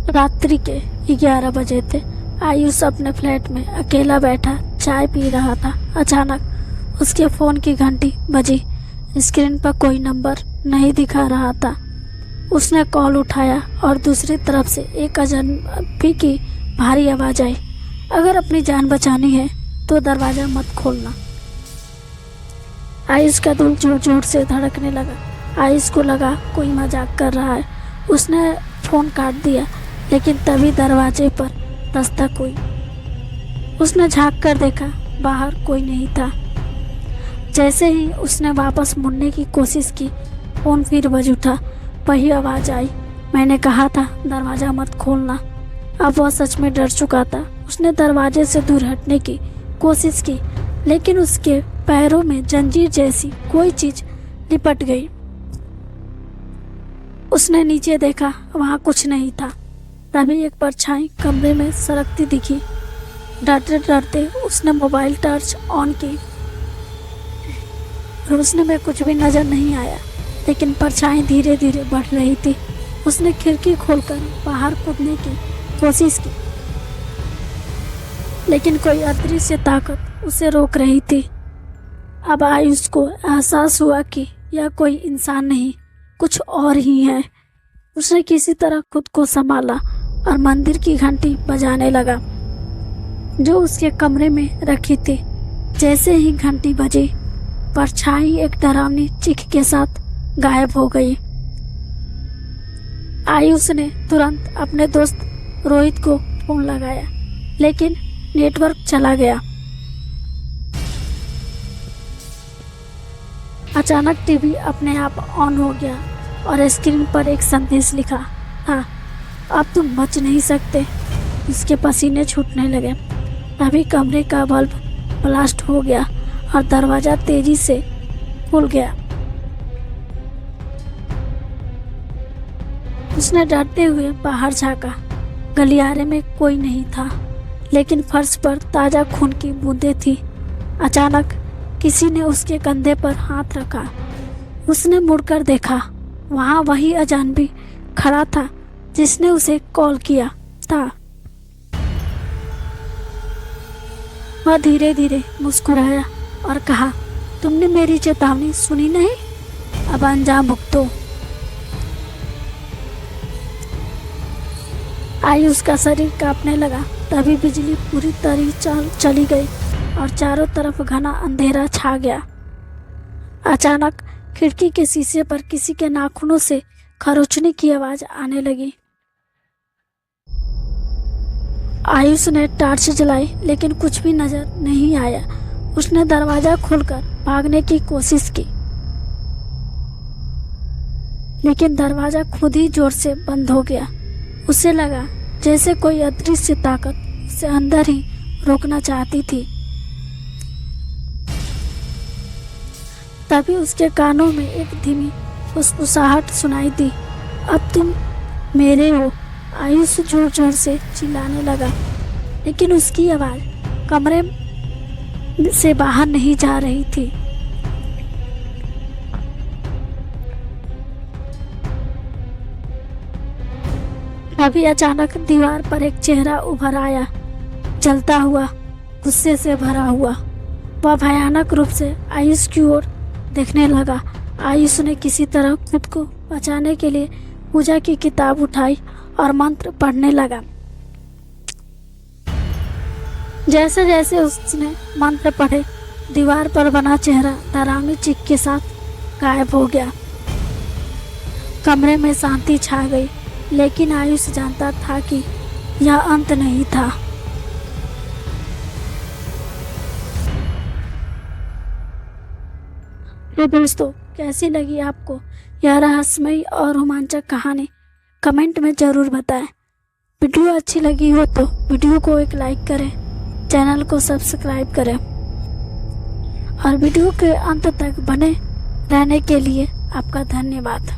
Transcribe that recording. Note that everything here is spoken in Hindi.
रात्रि के 11 बजे थे। आयुष अपने फ्लैट में अकेला बैठा चाय पी रहा था। अचानक उसके फ़ोन की घंटी बजी। स्क्रीन पर कोई नंबर नहीं दिखा रहा था। उसने कॉल उठाया और दूसरी तरफ से एक अजनबी की भारी आवाज़ आई, अगर अपनी जान बचानी है तो दरवाज़ा मत खोलना। आयुष का दिल जोर जोर से धड़कने लगा। आयुष को लगा कोई मजाक कर रहा है। उसने फ़ोन काट दिया, लेकिन तभी दरवाजे पर दस्तक हुई। उसने झांक कर देखा, बाहर कोई नहीं था। जैसे ही उसने वापस मुड़ने की कोशिश की, फ़ोन फिर बज उठा। वही आवाज़ आई, मैंने कहा था दरवाज़ा मत खोलना। अब वह सच में डर चुका था। उसने दरवाजे से दूर हटने की कोशिश की, लेकिन उसके पैरों में जंजीर जैसी कोई चीज़ लिपट गई। उसने नीचे देखा, वहाँ कुछ नहीं था। तभी एक परछाई कमरे में सरकती दिखी। डरते डरते उसने मोबाइल टॉर्च ऑन की। रोशनी में कुछ भी नजर नहीं आया, लेकिन परछाई धीरे धीरे बढ़ रही थी। उसने खिड़की खोलकर बाहर कूदने की कोशिश की, लेकिन कोई अदृश्य ताकत उसे रोक रही थी। अब आयुष को एहसास हुआ कि यह कोई इंसान नहीं, कुछ और ही है। उसने किसी तरह खुद को संभाला और मंदिर की घंटी बजाने लगा, जो उसके कमरे में रखी थी। जैसे ही घंटी बजी, परछाई एक डरावनी चीख के साथ गायब हो गई। आयुष ने तुरंत अपने दोस्त रोहित को फोन लगाया, लेकिन नेटवर्क चला गया। अचानक टीवी अपने आप ऑन हो गया और स्क्रीन पर एक संदेश लिखा था, अब तुम बच नहीं सकते। उसके पसीने छूटने लगे। तभी कमरे का बल्ब ब्लास्ट हो गया और दरवाज़ा तेजी से खुल गया। उसने डरते हुए बाहर झांका। गलियारे में कोई नहीं था, लेकिन फर्श पर ताज़ा खून की बूंदें थी। अचानक किसी ने उसके कंधे पर हाथ रखा। उसने मुड़कर देखा, वहाँ वही अजनबी खड़ा था जिसने उसे कॉल किया था। वह धीरे धीरे मुस्कुराया और कहा, तुमने मेरी चेतावनी सुनी नहीं, अब अंजाम भुगतो। आयुष का शरीर कांपने लगा। तभी बिजली पूरी तरह चली गई और चारों तरफ घना अंधेरा छा गया। अचानक खिड़की के शीशे पर किसी के नाखूनों से खरोंचने की आवाज आने लगी। आयुष ने टॉर्च जलाई, लेकिन कुछ भी नजर नहीं आया। उसने दरवाजा खोलकर भागने की कोशिश की, लेकिन दरवाजा खुद ही जोर से बंद हो गया। उसे लगा जैसे कोई अदृश्य ताकत उसे अंदर ही रोकना चाहती थी। तभी उसके कानों में एक धीमी फुसफुसाहट सुनाई दी, अब तुम मेरे हो। आयुष जोर जोर से चिल्लाने लगा, लेकिन उसकी आवाज़ कमरे से बाहर नहीं जा रही थी। अभी अचानक दीवार पर एक चेहरा उभर आया, जलता हुआ, गुस्से से भरा हुआ। वह भयानक रूप से आयुष की ओर देखने लगा। आयुष ने किसी तरह खुद को बचाने के लिए पूजा की किताब उठाई और मंत्र पढ़ने लगा। जैसे जैसे उसने मंत्र पढ़े, दीवार पर बना चेहरा डरावनी चीख के साथ गायब हो गया। कमरे में शांति छा गई, लेकिन आयुष जानता था कि यह अंत नहीं था। तो दोस्तों, कैसी लगी आपको यह रहस्यमयी और रोमांचक कहानी? कमेंट में ज़रूर बताएं। वीडियो अच्छी लगी हो तो वीडियो को एक लाइक करें, चैनल को सब्सक्राइब करें और वीडियो के अंत तक बने रहने के लिए आपका धन्यवाद।